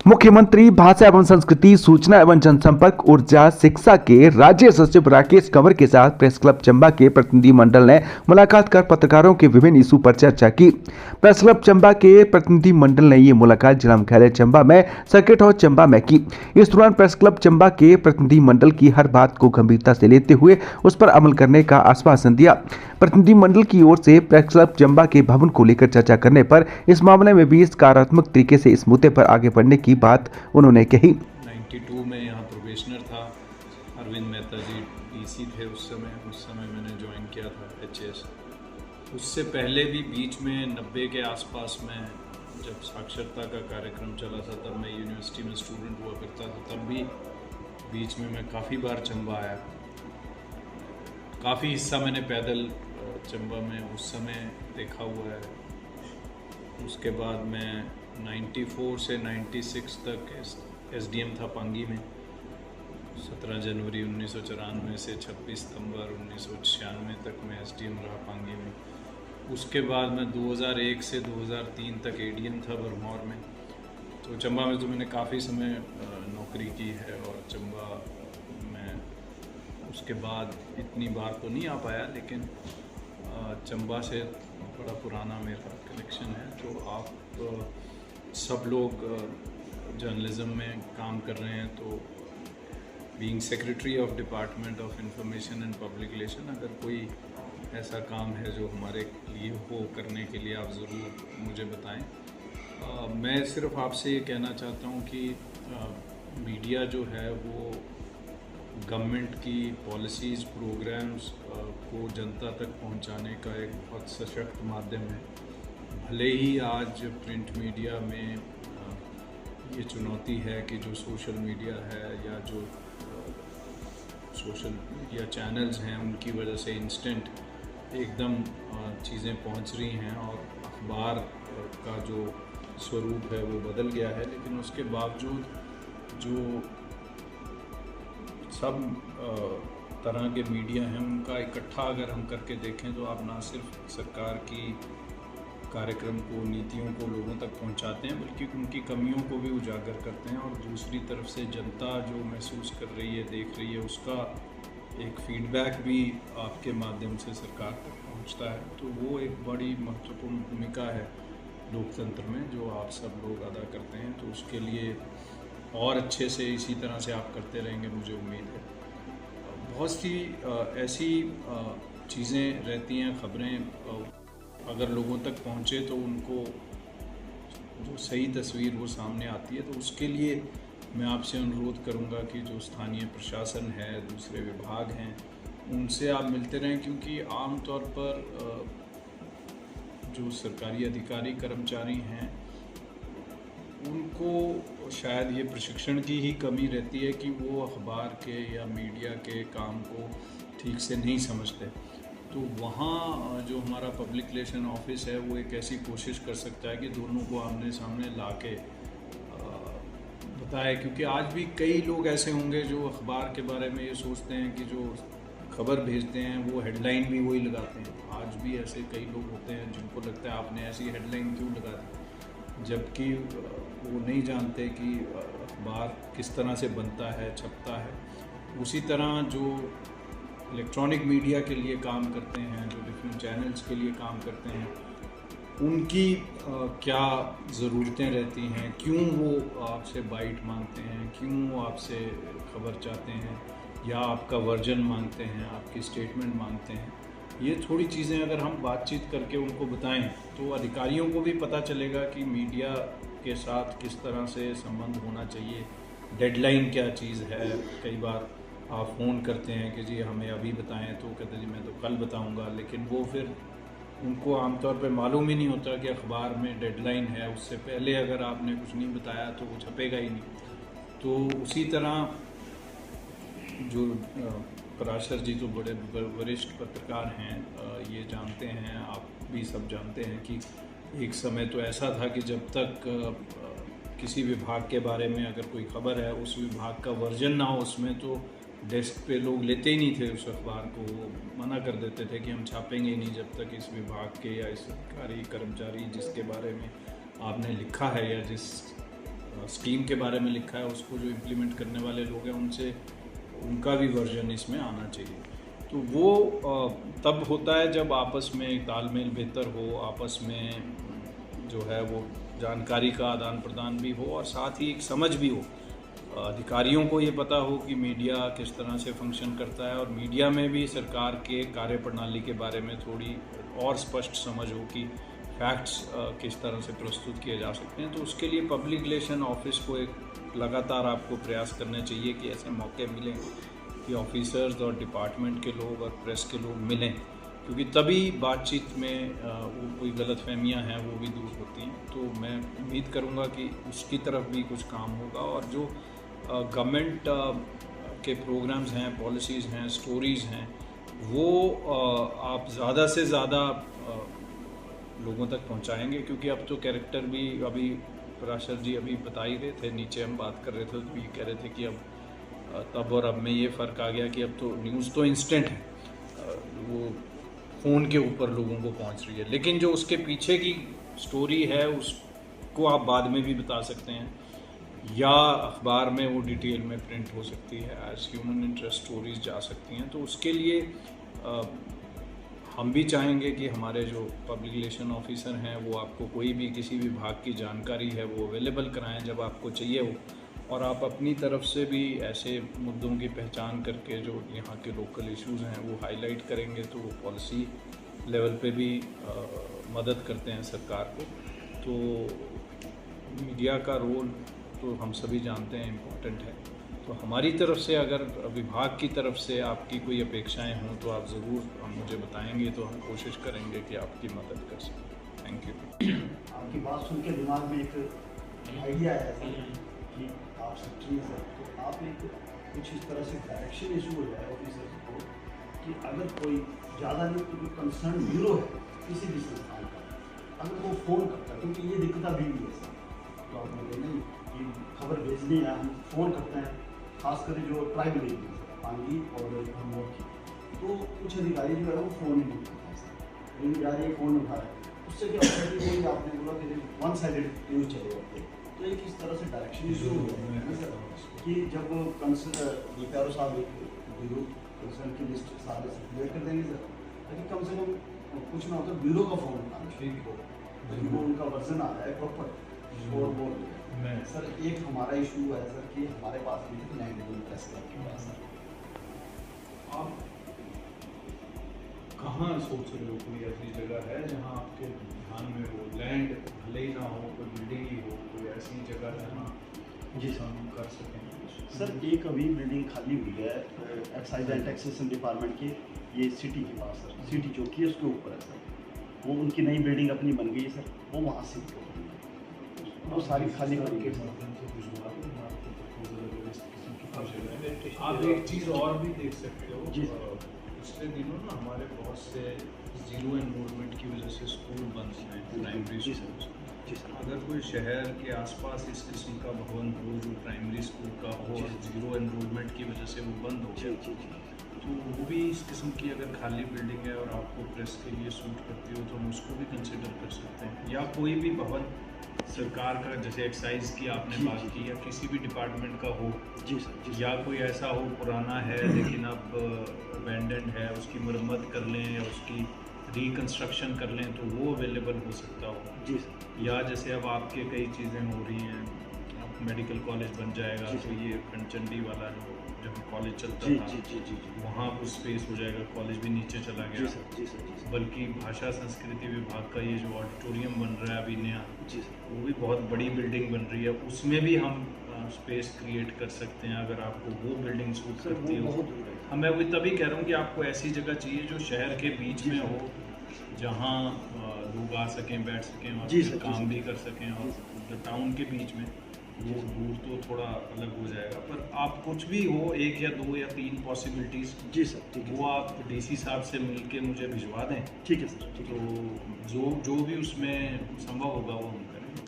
मुख्यमंत्री भाषा एवं संस्कृति, सूचना एवं जनसंपर्क, ऊर्जा, शिक्षा के राज्य सचिव राकेश कंवर के साथ प्रेस क्लब चंबा के प्रतिनिधिमंडल ने मुलाकात कर पत्रकारों के विभिन्न इशू पर चर्चा की। प्रेस क्लब चंबा के प्रतिनिधिमंडल ने ये मुलाकात जिला मुख्यालय चंबा में सर्किट हाउस चंबा में की। इस दौरान प्रेस क्लब चंबा के प्रतिनिधिमंडल की हर बात को गंभीरता से लेते हुए उस पर अमल करने का आश्वासन दिया। प्रतिनिधिमंडल की ओर से प्रेस क्लब चंबा के भवन को लेकर चर्चा करने पर इस मामले में भी सकारात्मक तरीके से इस मुद्दे पर आगे बढ़ने की बात उन्होंने कही। 92 में यहाँ प्रोबेशनर था, अरविंद मेहता जी डीसी थे उस समय मैंने ज्वाइन किया था एचएस। उससे पहले भी बीच में 90 के आसपास में जब साक्षरता का कार्यक्रम चला था तब मैं यूनिवर्सिटी में स्टूडेंट हुआ करता था, तब भी बीच में मैं काफ़ी बार चंबा आया। काफ़ी हिस्सा मैंने पैदल चंबा में उस समय देखा हुआ है। उसके बाद मैं 94 से 96 तक एसडीएम था पांगी में। 17 जनवरी 1994 से 26 सितंबर 1996 तक मैं एसडीएम रहा पांगी में। उसके बाद मैं 2001 से 2003 तक एडीएम था भरमौर में। तो चंबा में तो मैंने काफ़ी समय नौकरी की है और चंबा में उसके बाद इतनी बार तो नहीं आ पाया, लेकिन चंबा से बड़ा पुराना मेरा कनेक्शन है। तो आप सब लोग जर्नलिज्म में काम कर रहे हैं, तो being secretary of department of information and public relation, अगर कोई ऐसा काम है जो हमारे लिए हो करने के लिए आप ज़रूर मुझे बताएं। मैं सिर्फ आपसे ये कहना चाहता हूँ कि मीडिया जो है वो गवर्नमेंट की पॉलिसीज़ प्रोग्राम्स को जनता तक पहुंचाने का एक बहुत सशक्त माध्यम है। भले ही आज प्रिंट मीडिया में ये चुनौती है कि जो सोशल मीडिया है या जो सोशल मीडिया चैनल्स हैं उनकी वजह से इंस्टेंट एकदम चीज़ें पहुंच रही हैं और अखबार का जो स्वरूप है वो बदल गया है, लेकिन उसके बावजूद जो सब तरह के मीडिया हैं उनका इकट्ठा अगर हम करके देखें तो आप ना सिर्फ सरकार की कार्यक्रम को, नीतियों को लोगों तक पहुंचाते हैं, बल्कि उनकी कमियों को भी उजागर करते हैं और दूसरी तरफ से जनता जो महसूस कर रही है, देख रही है, उसका एक फीडबैक भी आपके माध्यम से सरकार तक पहुंचता है। तो वो एक बड़ी महत्वपूर्ण भूमिका है लोकतंत्र में जो आप सब लोग अदा करते हैं। तो उसके लिए और अच्छे से इसी तरह से आप करते रहेंगे, मुझे उम्मीद है। बहुत सी ऐसी चीज़ें रहती हैं, खबरें अगर लोगों तक पहुँचे तो उनको जो सही तस्वीर वो सामने आती है। तो उसके लिए मैं आपसे अनुरोध करूँगा कि जो स्थानीय प्रशासन है, दूसरे विभाग हैं, उनसे आप मिलते रहें, क्योंकि आम तौर पर जो सरकारी अधिकारी कर्मचारी हैं उनको शायद ये प्रशिक्षण की ही कमी रहती है कि वो अखबार के या मीडिया के काम को ठीक से नहीं समझते। तो वहाँ जो हमारा पब्लिक रिलेशन ऑफिस है वो एक ऐसी कोशिश कर सकता है कि दोनों को आमने सामने ला के बताए, क्योंकि आज भी कई लोग ऐसे होंगे जो अखबार के बारे में ये सोचते हैं कि जो खबर भेजते हैं वो हेडलाइन भी वही लगाते हैं। आज भी ऐसे कई लोग होते हैं जिनको लगता है आपने ऐसी हेडलाइन क्यों लगा दी, जबकि वो नहीं जानते कि अखबार किस तरह से बनता है, छपता है। उसी तरह जो इलेक्ट्रॉनिक मीडिया के लिए काम करते हैं, जो डिफरेंट चैनल्स के लिए काम करते हैं, उनकी क्या ज़रूरतें रहती हैं, क्यों वो आपसे बाइट मांगते हैं, क्यों वो आपसे खबर चाहते हैं या आपका वर्जन मांगते हैं, आपकी स्टेटमेंट मांगते हैं। ये थोड़ी चीज़ें अगर हम बातचीत करके उनको बताएं तो अधिकारियों को भी पता चलेगा कि मीडिया के साथ किस तरह से संबंध होना चाहिए, डेडलाइन क्या चीज़ है। कई बार आप फ़ोन करते हैं कि जी हमें अभी बताएं, तो कहते हैं जी मैं तो कल बताऊंगा, लेकिन वो फिर उनको आमतौर पर मालूम ही नहीं होता कि अखबार में डेडलाइन है, उससे पहले अगर आपने कुछ नहीं बताया तो वो छपेगा ही नहीं। तो उसी तरह जो पराशर जी तो बड़े वरिष्ठ पत्रकार हैं, ये जानते हैं, आप भी सब जानते हैं कि एक समय तो ऐसा था कि जब तक किसी विभाग के बारे में अगर कोई खबर है, उस विभाग का वर्जन ना हो उसमें, तो डेस्क पे लोग लेते ही नहीं थे उस अखबार को, वो मना कर देते थे कि हम छापेंगे नहीं जब तक इस विभाग के या इस सरकारी कर्मचारी जिसके बारे में आपने लिखा है या जिस स्कीम के बारे में लिखा है उसको जो इम्प्लीमेंट करने वाले लोग हैं उनसे उनका भी वर्जन इसमें आना चाहिए। तो वो तब होता है जब आपस में तालमेल बेहतर हो, आपस में जो है वो जानकारी का आदान प्रदान भी हो और साथ ही एक समझ भी हो। अधिकारियों को ये पता हो कि मीडिया किस तरह से फंक्शन करता है और मीडिया में भी सरकार के कार्यप्रणाली के बारे में थोड़ी और स्पष्ट समझ हो कि फैक्ट्स किस तरह से प्रस्तुत किए जा सकते हैं। तो उसके लिए पब्लिक रिलेशन ऑफिस को एक लगातार आपको प्रयास करने चाहिए कि ऐसे मौके मिलें कि ऑफिसर्स और डिपार्टमेंट के लोग और प्रेस के लोग मिलें, क्योंकि तभी बातचीत में वो कोई गलतफहमियां हैं वो भी दूर होती हैं। तो मैं उम्मीद करूंगा कि उसकी तरफ भी कुछ काम होगा और जो गवर्नमेंट के प्रोग्राम्स हैं, पॉलिसीज़ हैं, स्टोरीज़ हैं, वो आप ज़्यादा से ज़्यादा लोगों तक पहुंचाएंगे। क्योंकि अब तो कैरेक्टर भी अभी पराशर जी अभी बता ही रहे थे, नीचे हम बात कर रहे थे तो ये कह रहे थे कि अब तब और अब में ये फ़र्क आ गया कि अब तो न्यूज़ तो इंस्टेंट है, वो फ़ोन के ऊपर लोगों को पहुंच रही है, लेकिन जो उसके पीछे की स्टोरी है उसको आप बाद में भी बता सकते हैं या अखबार में वो डिटेल में प्रिंट हो सकती है, एज ह्यूमन इंटरेस्ट स्टोरीज जा सकती हैं। तो उसके लिए हम भी चाहेंगे कि हमारे जो पब्लिक रिलेशन ऑफिसर हैं वो आपको कोई भी किसी भी विभाग की जानकारी है वो अवेलेबल कराएं जब आपको चाहिए हो, और आप अपनी तरफ से भी ऐसे मुद्दों की पहचान करके जो यहाँ के लोकल इश्यूज़ हैं वो हाईलाइट करेंगे तो वो पॉलिसी लेवल पे भी मदद करते हैं सरकार को। तो मीडिया का रोल तो हम सभी जानते हैं इम्पोर्टेंट है। तो हमारी तरफ से अगर विभाग की तरफ से आपकी कोई अपेक्षाएं हों तो आप ज़रूर मुझे बताएंगे, तो हम कोशिश करेंगे कि आपकी मदद कर सकें। Thank you. आपकी बात सुन के दिमाग में एक आइडिया आया था कि आप सेक्रेटरी हैं, तो आप एक कुछ इस तरह से डायरेक्शन इशू हो जाए ऑफिसर्स को कि अगर कोई ज़्यादा नहीं तो कंसर्न ब्यूरो है किसी भी संस्थान का, अगर वो फ़ोन करता है, क्योंकि ये दिक्कत अभी भी है सर, तो आप बोले नहीं कि खबर भेजनी है, हम फ़ोन करते हैं, खासकर जो ट्राइबल एरिया है पांगी और भरमौर की, तो कुछ अधिकारी जो है वो फ़ोन ही नहीं करता है सर, रिंग जा रही है, फ़ोन उठा रहे हैं, उससे क्या होता है कि वही आपने बोला कि वन साइडेड न्यूज़ चले जाते हैं। तो एक इस तरह से डायरेक्शन इशू हो गया है सर कि जब कंसर्न साहब एक ब्यूरो कंसर्न की लिस्ट सारे से क्लियर कर देंगे सर, ताकि कम से कम कुछ ना हो तो ब्यूरो का फ़ोन उठाना ठीक हो, वो उनका वर्जन आ रहा है प्रॉपर और वो सर एक हमारा इशू है सर कि हमारे पास भी लैंड प्रेस क्लब के पास है। आप कहाँ सोच रहे हो कोई ऐसी जगह है जहाँ आपके ध्यान में हो, लैंड भले ही ना हो, कोई बिल्डिंग ही हो, कोई ऐसी जगह जहाँ जी सर हम कर सकें? सर एक अभी बिल्डिंग खाली हुई है एक्साइज एंड टैक्सेशन डिपार्टमेंट की, ये सिटी के पास सर, सिटी चौकी है उसके ऊपर है सर, वो उनकी नई बिल्डिंग अपनी बन गई है सर, वो वहाँ से वो सारी खाली बन गई। आप एक चीज़ और भी देख सकते हो, जी पिछले दिनों ना हमारे बहुत से जीरो एनरोलमेंट की वजह से स्कूल बंद हैं, प्राइमरी स्कूल। अगर कोई शहर के आसपास इस किस्म का भवन हो जो प्राइमरी स्कूल का हो और जीरो एनरोलमेंट की वजह से वो बंद हो गया, तो वो भी इस किस्म की अगर खाली बिल्डिंग है और आपको प्रेस के लिए सूट करती हो तो हम उसको भी कंसिडर कर सकते हैं। या कोई भी भवन सरकार का, जैसे एक्साइज की आपने बात की, या किसी भी डिपार्टमेंट का हो जी सर, या कोई ऐसा हो पुराना है लेकिन अब अबैंडन है, उसकी मरम्मत कर लें या उसकी रिकंस्ट्रक्शन कर लें तो वो अवेलेबल हो सकता हो। जी सर, या जैसे अब आपके कई चीज़ें हो रही हैं, अब मेडिकल कॉलेज बन जाएगा तो ये पंचंडी वाला जो जब कॉलेज चलता जी था जी जी जी जी वहाँ कुछ स्पेस हो जाएगा, कॉलेज भी नीचे चला जी गया। सर, जी सर, जी सर, बल्कि भाषा संस्कृति विभाग का ये जो ऑडिटोरियम बन रहा है अभी नया, जी सर, वो भी बहुत बड़ी बिल्डिंग बन रही है, उसमें भी हम स्पेस क्रिएट कर सकते हैं अगर आपको वो बिल्डिंग सूट सर करती वो हो। बहुत दूर है। हाँ, मैं वही तभी कह रहा हूँ कि आपको ऐसी जगह चाहिए जो शहर के बीच जी में सर। हो, जहाँ लोग आ सकें, बैठ सकें और जी फिर सर, जी काम सर। भी कर सकें। और टाउन के बीच में वो दूर तो थोड़ा अलग हो जाएगा, पर आप कुछ भी हो, एक या दो या तीन पॉसिबिलिटीज़, जी सर, ठीक है, वो आप डीसी साहब से मिल के मुझे भिजवा दें, ठीक है सर, ठीक तो है। जो भी उसमें संभव होगा वो हम करेंगे।